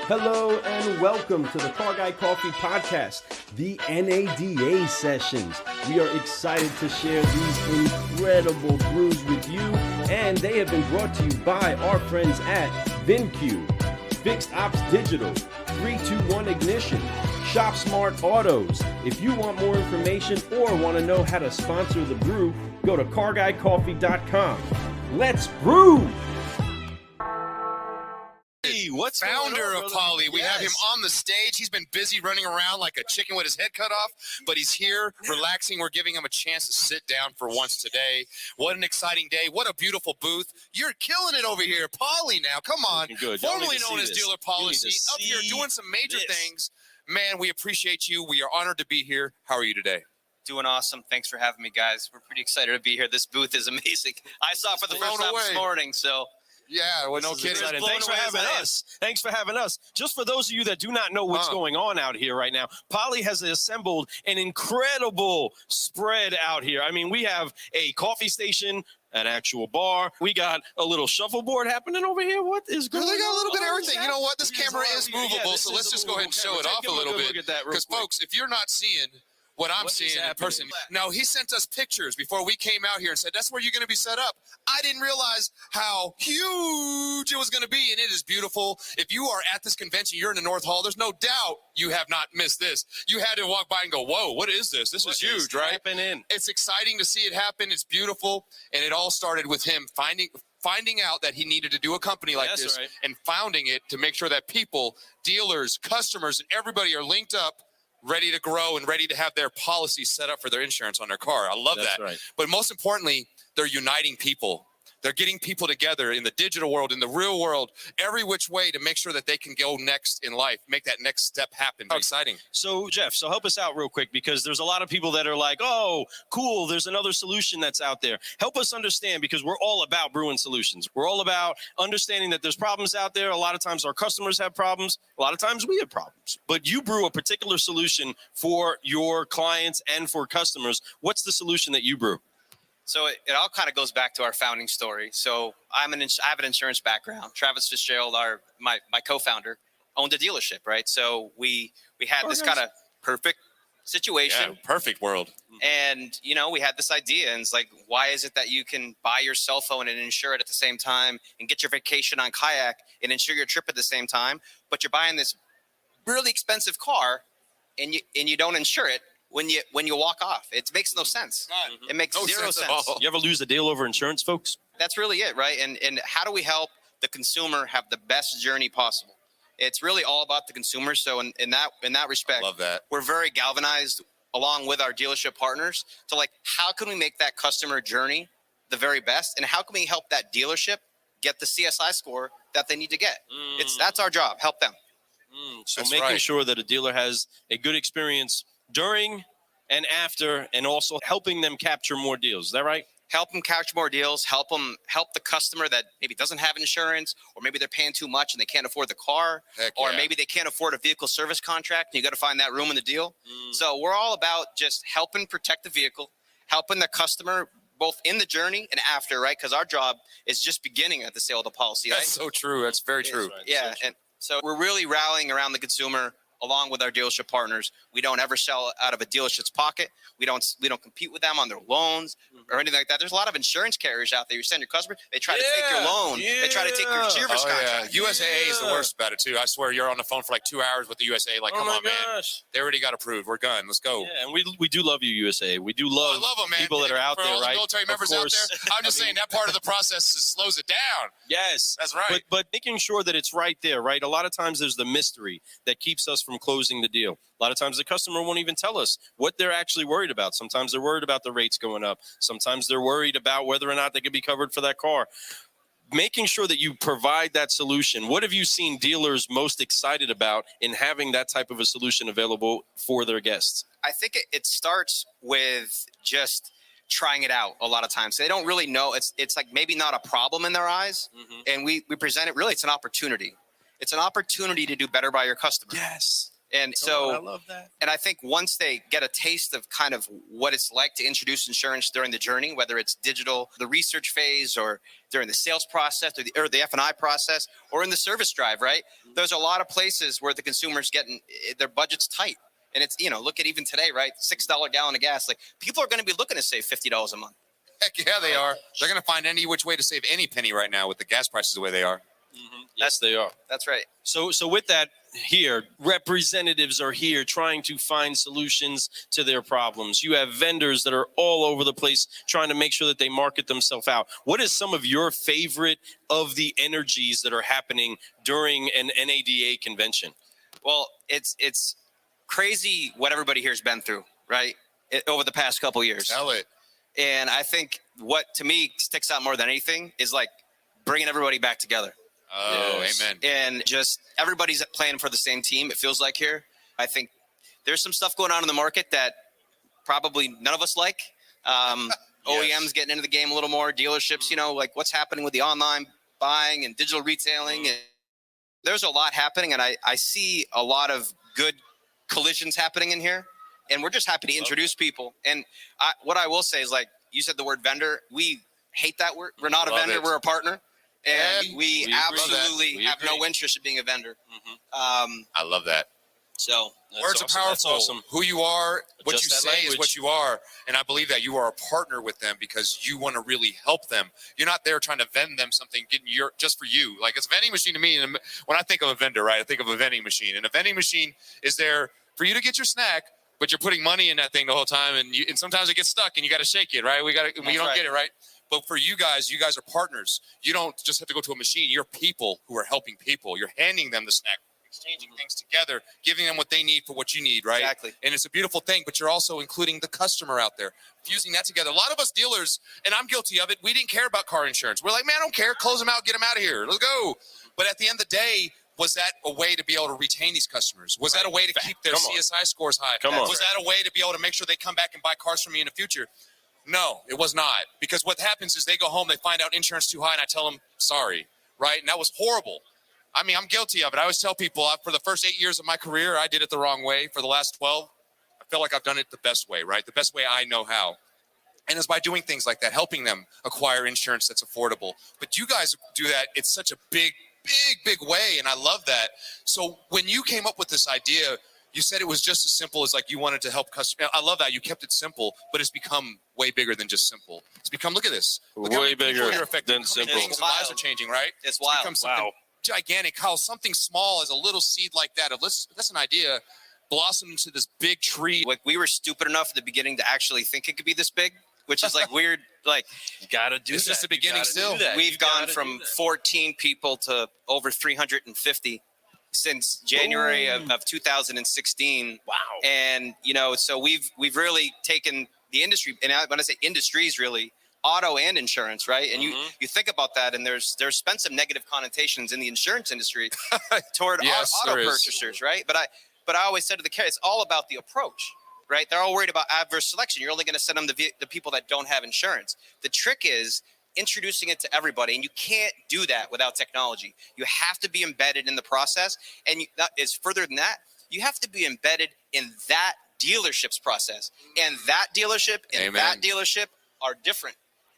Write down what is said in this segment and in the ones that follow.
Hello and welcome to the Car Guy Coffee Podcast, the NADA sessions. We are excited to share these incredible brews with you, and they have been brought to you by our friends at VinQ, Fixed Ops Digital, 321 Ignition, Shop Smart Autos. If you want more information or want to know how to sponsor the brew, go to carguycoffee.com. Let's brew! What's founder of POLLY? We have him on the stage. He's been busy running around like a chicken with his head cut off, but he's here relaxing. We're giving him a chance to sit down for once today. What an exciting day. What a beautiful booth. You're killing it over here. POLLY now, come on. Good. Formerly known as Dealer Policy. Up here doing some major things. Man, we appreciate you. We are honored to be here. How are you today? Doing awesome. Thanks for having me, guys. We're pretty excited to be here. This booth is amazing. I saw it for the first time this morning, so... Yeah, well, no kidding. Thanks for having us. Thanks for having us. Just for those of you that do not know what's going on out here right now, POLLY has assembled an incredible spread out here. I mean, we have a coffee station, an actual bar. We got a little shuffleboard happening over here. What is going on? They got a little bit of everything. You know what? This camera is movable, so let's just go ahead and show it off a little bit. Because, folks, if you're not seeing what I'm seeing in person. Now, he sent us pictures before we came out here and said, that's where you're going to be set up. I didn't realize how huge it was going to be, and it is beautiful. If you are at this convention, you're in the North Hall, there's no doubt you have not missed this. You had to walk by and go, whoa, what is this? This is huge, right? It's exciting to see it happen. It's beautiful, and it all started with him finding out that he needed to do a company like this and founding it to make sure that people, dealers, customers, and everybody are linked up, ready to grow and ready to have their policies set up for their insurance on their car. I love that. Right. But most importantly, they're uniting people. They're getting people together in the digital world, in the real world, every which way to make sure that they can go next in life, make that next step happen. How exciting. So, Jeff, help us out real quick, because there's a lot of people that are like, oh, cool, there's another solution that's out there. Help us understand, because we're all about brewing solutions. We're all about understanding that there's problems out there. A lot of times our customers have problems. A lot of times we have problems. But you brew a particular solution for your clients and for customers. What's the solution that you brew? So it all kind of goes back to our founding story. So I have an insurance background. Travis Fitzgerald, my co-founder, owned a dealership, right? So we had this kind of perfect situation. Yeah, perfect world. And, we had this idea, and it's like, why is it that you can buy your cell phone and insure it at the same time and get your vacation on kayak and insure your trip at the same time, but you're buying this really expensive car and you don't insure it when you walk off? It makes no sense. It makes zero sense. You ever lose a deal over insurance, folks? That's really it, right? And how do we help the consumer have the best journey possible? It's really all about the consumer. So in that respect, I love that. We're very galvanized along with our dealership partners to how can we make that customer journey the very best, and how can we help that dealership get the CSI score that they need to get? That's our job. Help them. So that's making sure that a dealer has a good experience during and after, and also helping them capture more deals. Is that right? Help them capture more deals. Help the customer that maybe doesn't have insurance, or maybe they're paying too much and they can't afford the car, or maybe they can't afford a vehicle service contract, and you got to find that room in the deal. So we're all about just helping protect the vehicle, helping the customer both in the journey and after, right? Because our job is just beginning at the sale of the policy. That's so true. That's very true. Right. Yeah, and so we're really rallying around the consumer along with our dealership partners. We don't ever sell out of a dealership's pocket. We don't compete with them on their loans or anything like that. There's a lot of insurance carriers out there. You send your customer, they try to take your loan. They try to take your service contract. USAA is the worst about it too. I swear, you're on the phone for 2 hours with the USAA. Come on, man. They already got approved. We're done. Let's go. Yeah, and we do love you, USAA. We do love, them, man. People that are out for there, all right? The military members out there. I'm just saying that part of the process slows it down. Yes, that's right. But making sure that it's right there, right? A lot of times there's the mystery that keeps us from closing the deal. A lot of times the customer won't even tell us what they're actually worried about. Sometimes they're worried about the rates going up. Sometimes they're worried about whether or not they can be covered for that car. Making sure that you provide that solution. What have you seen dealers most excited about in having that type of a solution available for their guests? I think it starts with just trying it out a lot of times. They don't really know. It's like maybe not a problem in their eyes. And we present it, really, it's an opportunity. It's an opportunity to do better by your customer. Yes. And so, I love that. and I think once they get a taste of kind of what it's like to introduce insurance during the journey, whether it's digital, the research phase, or during the sales process, or the F&I process, or in the service drive, right? There's a lot of places where the consumer's getting their budget's tight. And it's, look at even today, right? $6 gallon of gas. Like, people are going to be looking to save $50 a month. Heck yeah, they are. They're going to find any which way to save any penny right now with the gas prices the way they are. Mm-hmm. Yes, they are. That's right. So with that here, representatives are here trying to find solutions to their problems. You have vendors that are all over the place trying to make sure that they market themselves out. What is some of your favorite of the energies that are happening during an NADA convention? Well, it's crazy what everybody here has been through, right? Over the past couple of years. Tell it. And I think what to me sticks out more than anything is like bringing everybody back together. Oh, yes. Amen. And just everybody's playing for the same team, it feels like here. I think there's some stuff going on in the market that probably none of us like. Yes. OEMs getting into the game a little more, dealerships, like what's happening with the online buying and digital retailing. And there's a lot happening, and I see a lot of good collisions happening in here. And we're just happy to introduce people. And what I will say is, like you said, the word vendor, we hate that word. We're not a vendor, we're a partner. And we absolutely have no interest in being a vendor. Mm-hmm. I love that. So words are powerful. Awesome. Who you are, what you say is what you are. And I believe that you are a partner with them because you want to really help them. You're not there trying to vend them something just for you. Like, it's a vending machine to me. And when I think of a vendor, right, I think of a vending machine. And a vending machine is there for you to get your snack, but you're putting money in that thing the whole time. And sometimes it gets stuck and you got to shake it, right? We don't get it, right? But for you guys are partners. You don't just have to go to a machine. You're people who are helping people. You're handing them the snack, exchanging things together, giving them what they need for what you need, right? Exactly. And it's a beautiful thing, but you're also including the customer out there, fusing that together. A lot of us dealers, and I'm guilty of it, we didn't care about car insurance. We're like, man, I don't care. Close them out. Get them out of here. Let's go. But at the end of the day, was that a way to be able to retain these customers? Was that a way to keep their CSI scores high? Was that a way to be able to make sure they come back and buy cars from me in the future? No, it was not. Because what happens is they go home, they find out insurance too high, and I tell them, sorry, right? And that was horrible. I mean, I'm guilty of it. I always tell people, for the first 8 years of my career, I did it the wrong way. For the last 12, I feel like I've done it the best way, right? The best way I know how. And it's by doing things like that, helping them acquire insurance that's affordable. But you guys do that. It's such a big way, and I love that. So when you came up with this idea, you said it was just as simple as like you wanted to help customers. I love that. You kept it simple, but it's become way bigger than just simple. It's become, look at this. Look way bigger than simple. It's lives are changing, right? It's wild. Become something gigantic. How something small as a little seed like that, that's an idea, blossomed into this big tree. Like, we were stupid enough at the beginning to actually think it could be this big, which is like weird. Like, you gotta do it's that. Just the beginning still. We've gone from 14 people to over 350 since January of 2016. Wow. And, so we've really taken the industry, and when I say industries, really, auto and insurance, right? And you think about that, and there's been some negative connotations in the insurance industry toward auto purchasers, right? But I always said to the carrier, it's all about the approach, right? They're all worried about adverse selection. You're only going to send them the people that don't have insurance. The trick is introducing it to everybody, and you can't do that without technology. You have to be embedded in the process, and is further than that, you have to be embedded in that dealership's process, and that dealership and that dealership are different,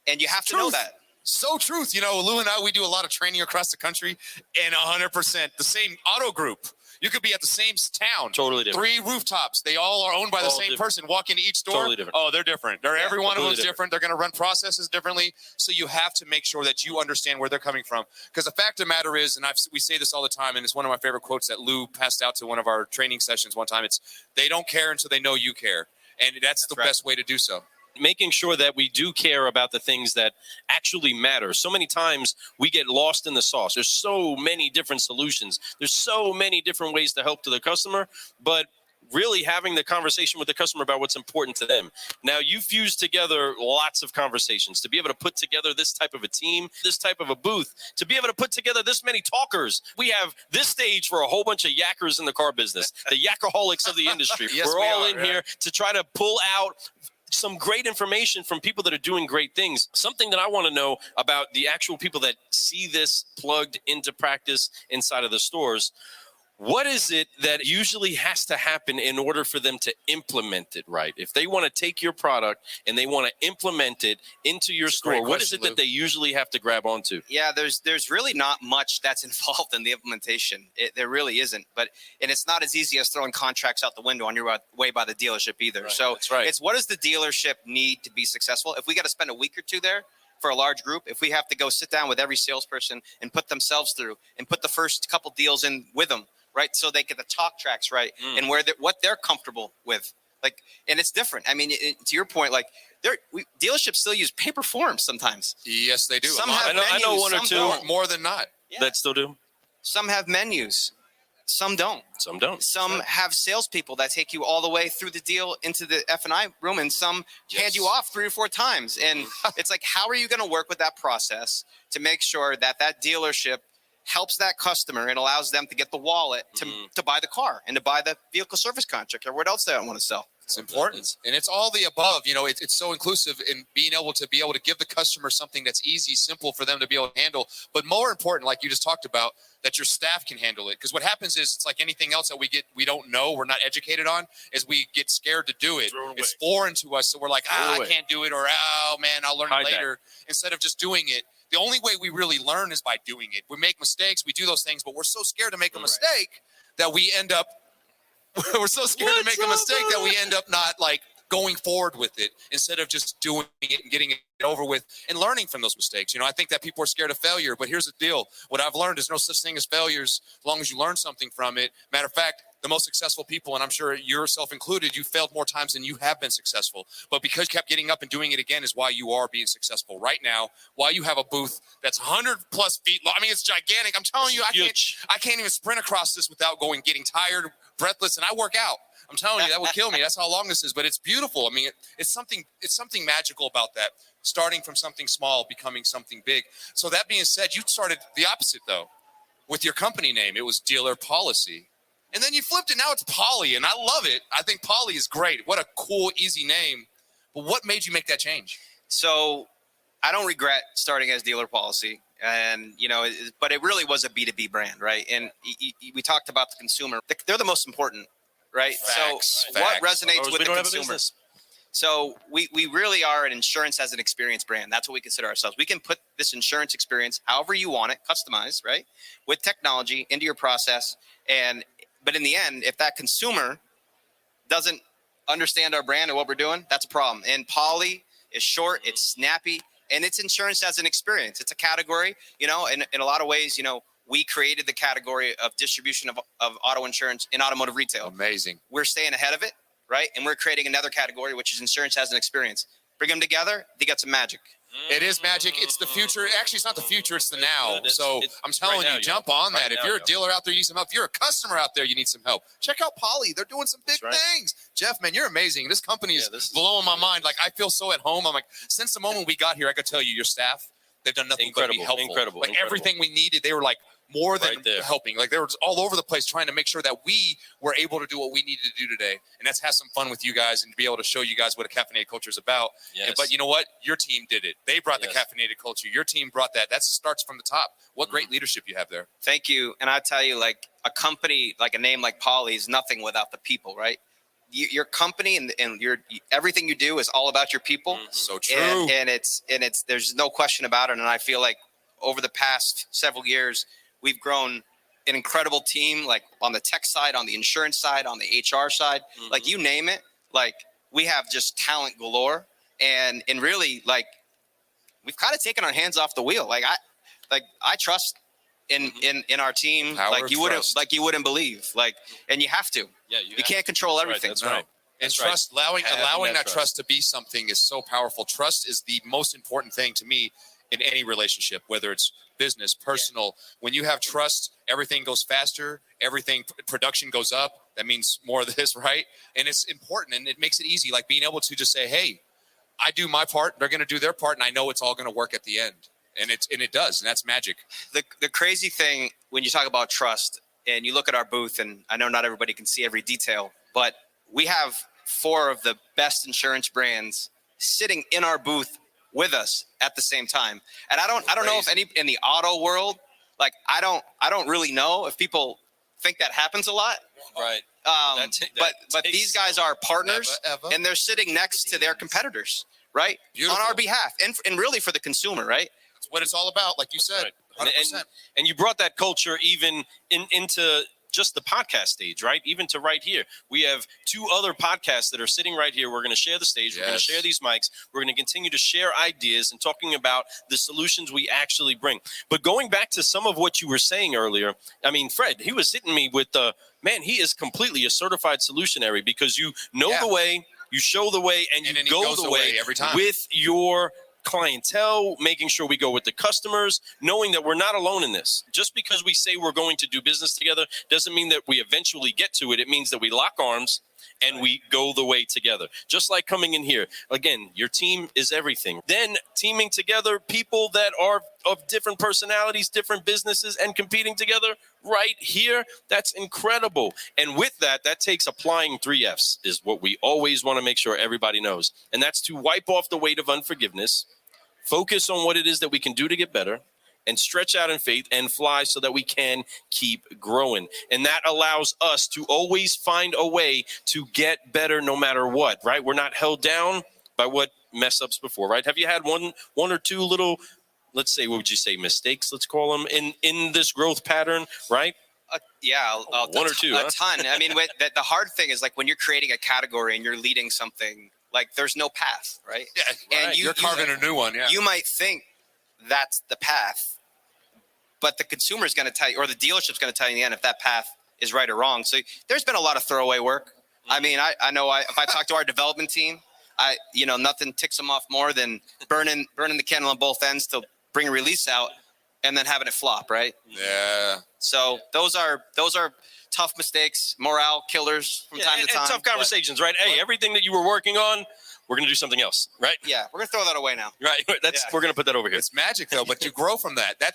and you have to know that. So truth. Lou and I, we do a lot of training across the country, and 100% the same auto group. You could be at the same town. Totally different. 3 rooftops. They all are owned by the same person. Walk into each store. Totally different. Oh, they're different. Every one of them is different. They're going to run processes differently. So you have to make sure that you understand where they're coming from. Because the fact of the matter is, and we say this all the time, and it's one of my favorite quotes that Lou passed out to one of our training sessions one time. It's, they don't care until they know you care. And that's the best way to do so. Making sure that we do care about the things that actually matter. So many times we get lost in the sauce. There's so many different solutions. There's so many different ways to help to the customer, but really having the conversation with the customer about what's important to them. Now, you fuse together lots of conversations to be able to put together this type of a team, this type of a booth, to be able to put together this many talkers. We have this stage for a whole bunch of yackers in the car business, the yakaholics of the industry. Yes, We're all in here to try to pull out some great information from people that are doing great things. Something that I want to know about the actual people that see this plugged into practice inside of the stores. What is it that usually has to happen in order for them to implement it right? If they want to take your product and they want to implement it into your store, what is it that they usually have to grab onto? Yeah, there's really not much that's involved in the implementation. There really isn't. And it's not as easy as throwing contracts out the window on your way by the dealership either. Right, so that's right. It's what does the dealership need to be successful? If we got to spend a week or two there for a large group, if we have to go sit down with every salesperson and put themselves through and put the first couple deals in with them, right? So they get the talk tracks right and what they're comfortable with. Like, and it's different. I mean, to your point, like dealerships still use paper forms sometimes. Yes, they do. Some have menus, I know one or two don't. More than not. Yeah. That still do. Some have menus. Some don't. Some don't. Some have salespeople that take you all the way through the deal into the F&I room, and some hand you off 3 or 4 times. And it's like, how are you going to work with that process to make sure that that dealership helps that customer and allows them to get the wallet to buy the car and to buy the vehicle service contract or what else they want to sell? It's important. And it's all the above. You know, it's so inclusive in being able to give the customer something that's easy, simple for them to be able to handle. But more important, like you just talked about, that your staff can handle it. Because what happens is it's like anything else that we don't know, we're not educated on, is we get scared to do it. It's foreign to us. So we're like, I can't do it, or oh man, I'll learn it later. Instead of just doing it. The only way we really learn is by doing it. We make mistakes, we do those things, but we're so scared to make a mistake that we end up not like going forward with it instead of just doing it and getting it over with and learning from those mistakes. You know, I think that people are scared of failure, but here's the deal. What I've learned is no such thing as failures as long as you learn something from it. Matter of fact, the most successful people, and I'm sure yourself included, you failed more times than you have been successful. But because you kept getting up and doing it again is why you are being successful right now, why you have a booth that's 100+ feet long. I mean, it's gigantic. I'm telling you, I can't even sprint across this without getting tired, breathless, and I work out. I'm telling you, that would kill me. That's how long this is, but it's beautiful. I mean, it's something magical about that. Starting from something small, becoming something big. So that being said, you started the opposite though, with your company name. It was Dealer Policy. And then you flipped it. Now it's POLLY, and I love it. I think POLLY is great. What a cool, easy name. But what made you make that change? So I don't regret starting as Dealer Policy. And, but it really was a B2B brand, right? And we talked about the consumer. They're the most important, right? Facts. What resonates with the consumer? So we really are an insurance as an experience brand. That's what we consider ourselves. We can put this insurance experience however you want it, customized, right? With technology into your process. But in the end, if that consumer doesn't understand our brand or what we're doing, that's a problem. And POLLY is short, it's snappy, and it's insurance as an experience. It's a category, in a lot of ways, we created the category of distribution of auto insurance in automotive retail. Amazing. We're staying ahead of it, right? And we're creating another category, which is insurance as an experience. Bring them together, they got some magic. It is magic. It's the future. Actually, it's not the future. It's the now. So I'm telling you, jump on that. If you're a dealer out there, you need some help. If you're a customer out there, you need some help. Check out POLLY. They're doing some big things. Jeff, man, you're amazing. This company is blowing my mind. Like, I feel so at home. I'm like, since the moment we got here, I could tell you, your staff, they've done nothing but be helpful. Incredible. Everything we needed, they were like more than helping. Like, they were all over the place trying to make sure that we were able to do what we needed to do today. And that's have some fun with you guys and be able to show you guys what a caffeinated culture is about. Yes. But you know what? Your team did it. They brought the caffeinated culture. Your team brought that. That starts from the top. What great leadership you have there. Thank you. And I tell you, like, a company, like a name like POLLY is nothing without the people, right? Your company and your everything you do is all about your people. So true. And it's there's no question about it. And I feel like over the past several years, we've grown an incredible team, like on the tech side, on the insurance side, on the HR side, like you name it. Like, we have just talent galore, and really, like, we've kind of taken our hands off the wheel. Like, I trust in our team, like you wouldn't believe. Like, and you have to. Yeah, you can't control everything. That's right. And trust, allowing that trust to be something is so powerful. Trust is the most important thing to me in any relationship, whether it's business, personal. When you have trust, everything goes faster, production goes up. That means more of this, right? And it's important, and it makes it easy, like being able to just say, hey, I do my part, they're going to do their part, and I know it's all going to work at the end. And it does, and that's magic. The crazy thing when you talk about trust, and you look at our booth, and I know not everybody can see every detail, but we have 4 of the best insurance brands sitting in our booth with us at the same time. And I don't know if any in the auto world, like, I don't really know if people think that happens a lot. Right. But these guys are partners, and they're sitting next to their competitors, right? Beautiful. On our behalf, and really for the consumer, right? That's what it's all about, like you said. Right. 100%. And you brought that culture even into just the podcast stage, right? Even to right here. We have 2 other podcasts that are sitting right here. We're going to share the stage. We're going to share these mics. We're going to continue to share ideas and talking about the solutions we actually bring. But going back to some of what you were saying earlier, I mean, Fred, he was hitting me with the, man, he is completely a certified solutionary because you know the way, you show the way, and you go the way every time with your clientele, making sure we go with the customers, knowing that we're not alone in this. Just because we say we're going to do business together doesn't mean that we eventually get to it. It means that we lock arms and we go the way together. Just like coming in here. Again, your team is everything. Then teaming together people that are of different personalities, different businesses, and competing together right here, that's incredible. And with that, that takes applying 3 F's is what we always want to make sure everybody knows. And that's to wipe off the weight of unforgiveness, focus on what it is that we can do to get better, and stretch out in faith and fly so that we can keep growing. And that allows us to always find a way to get better no matter what, right? We're not held down by what mess ups before, right? Have you had one or two little, let's say, what would you say, mistakes, let's call them, in this growth pattern, right? One or two, a ton. I mean, the hard thing is like when you're creating a category and you're leading something, like there's no path, right? Yeah, and you're carving a new one. Yeah, you might think that's the path, but the consumer is going to tell you, or the dealership's going to tell you in the end if that path is right or wrong. So there's been a lot of throwaway work. I mean, I know if I talk to our development team, nothing ticks them off more than burning the candle on both ends to bring a release out and then having it flop, right? Yeah. So those are tough mistakes, morale killers from time to time. And tough conversations, right? Hey, everything that you were working on, we're going to do something else, right? Yeah, we're going to throw that away now. Right. We're going to put that over here. It's magic, though, but you grow from that. That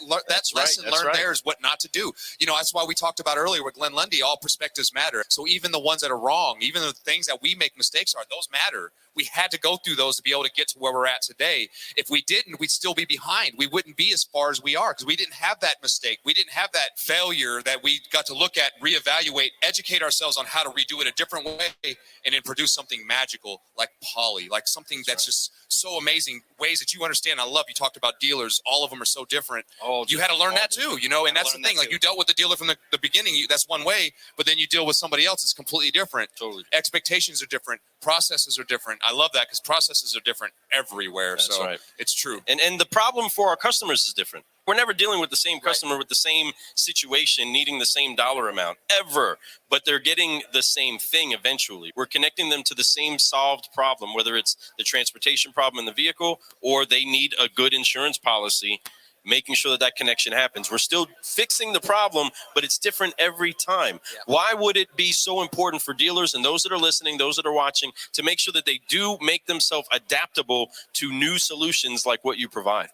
lesson learned there is what not to do. You know, that's why we talked about earlier with Glenn Lundy, all perspectives matter. So even the ones that are wrong, even the things that we make mistakes are, those matter. We had to go through those to be able to get to where we're at today. If we didn't, we'd still be behind. We wouldn't be as far as we are because we didn't have that mistake. We didn't have that failure that we got to look at, reevaluate, educate ourselves on how to redo it a different way, and then produce something magical like POLLY, like something that's just so amazing. Ways that you understand. I love you talked about dealers. All of them are so different. You had to learn that too, and that's the thing. Like you dealt with the dealer from the beginning. That's one way, but then you deal with somebody else. It's completely different. Totally. Expectations are different. Processes are different. I love that because processes are different everywhere. That's so right. It's true. And the problem for our customers is different. We're never dealing with the same customer with the same situation, needing the same dollar amount ever, but they're getting the same thing eventually. We're connecting them to the same solved problem, whether it's the transportation problem in the vehicle or they need a good insurance policy, making sure that connection happens. We're still fixing the problem, but it's different every time. Yeah. Why would it be so important for dealers and those that are listening, those that are watching, to make sure that they do make themselves adaptable to new solutions like what you provide?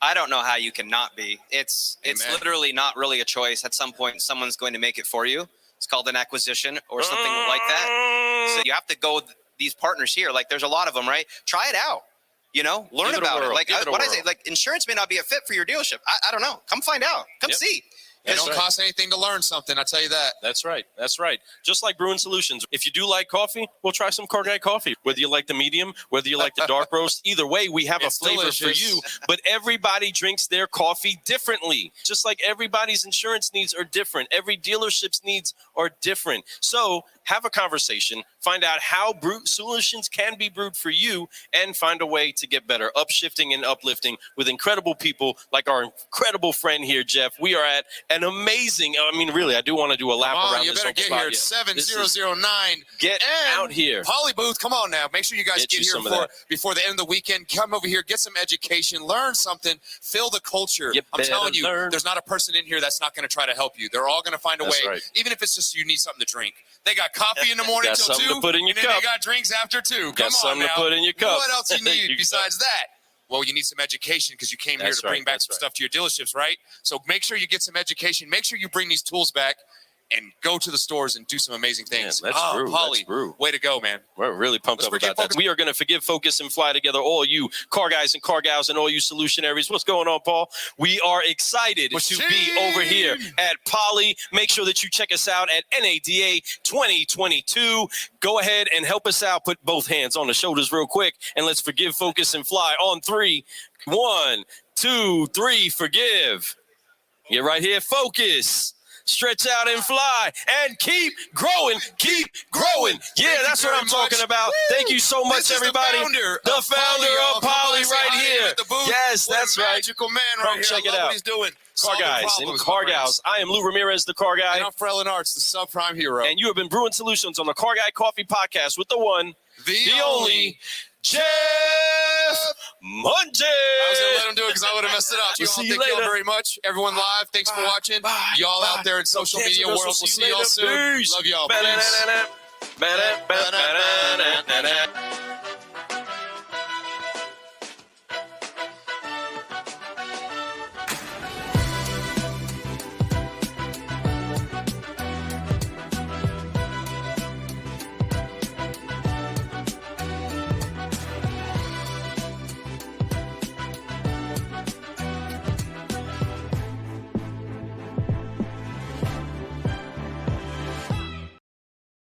I don't know how you can not be. It's literally not really a choice. At some point, someone's going to make it for you. It's called an acquisition or something like that. So you have to go with these partners here. Like there's a lot of them, right? Try it out. Learn about it. Like what I say, like insurance may not be a fit for your dealership. I don't know. Come find out. Come see. It don't cost anything to learn something. I'll tell you that. That's right. That's right. Just like Brewing Solutions. If you do like coffee, we'll try some Car Guy coffee. Whether you like the medium, whether you like the dark roast, either way, we have a flavor for you. But everybody drinks their coffee differently. Just like everybody's insurance needs are different. Every dealership's needs are different. So have a conversation. Find out how Brew Solutions can be brewed for you and find a way to get better. Upshifting and uplifting with incredible people like our incredible friend here, Jeff. We are at an amazing, really, I do want to do a lap around this. You better get here. It's 7009. Get out here. POLLY booth, come on now. Make sure you guys get here before the end of the weekend. Come over here, get some education, learn something, fill the culture. I'm telling you, there's not a person in here that's not going to try to help you. They're all going to find a way, even if it's just you need something to drink. They got coffee in the morning till 2, to put in your and cup. Then they got drinks after 2. Got something to put in your cup. What else you need besides that? Well, you need some education because you came here to bring back some stuff to your dealerships, right? So make sure you get some education. Make sure you bring these tools back and go to the stores and do some amazing things. Man, let's brew. Polly, Let's brew. way to go, man. We're really pumped up about that. We are going to forgive, focus, and fly together, all you car guys and car gals and all you solutionaries. What's going on, Paul? We are excited to be over here at POLLY. Make sure that you check us out at NADA 2022. Go ahead and help us out. Put both hands on the shoulders real quick, and let's forgive, focus, and fly on 3. 1, 2, 3, forgive. Get right here, focus. Stretch out and fly and keep growing, keep growing. Yeah, that's what I'm talking about. Thank you so much, everybody. The founder of POLLY right here. Yes, that's right. Magical man right here. Check it what out. he's doing. Car guys and car gals. I am Lou Ramirez, the car guy. And I'm Frelin Arts, the subprime hero. And you have been brewing solutions on the Car Guy Coffee Podcast with the one, the only, Jeff Mongeon. I was going to let him do it because I would have messed it up. We'll see you thank you all later. very much. Everyone live, thanks for watching. Y'all out there in social media world, we'll see y'all soon. Peace. Love y'all. Ba-da-da-da-da. Peace. Ba-da-ba-ba-da-da-da-da.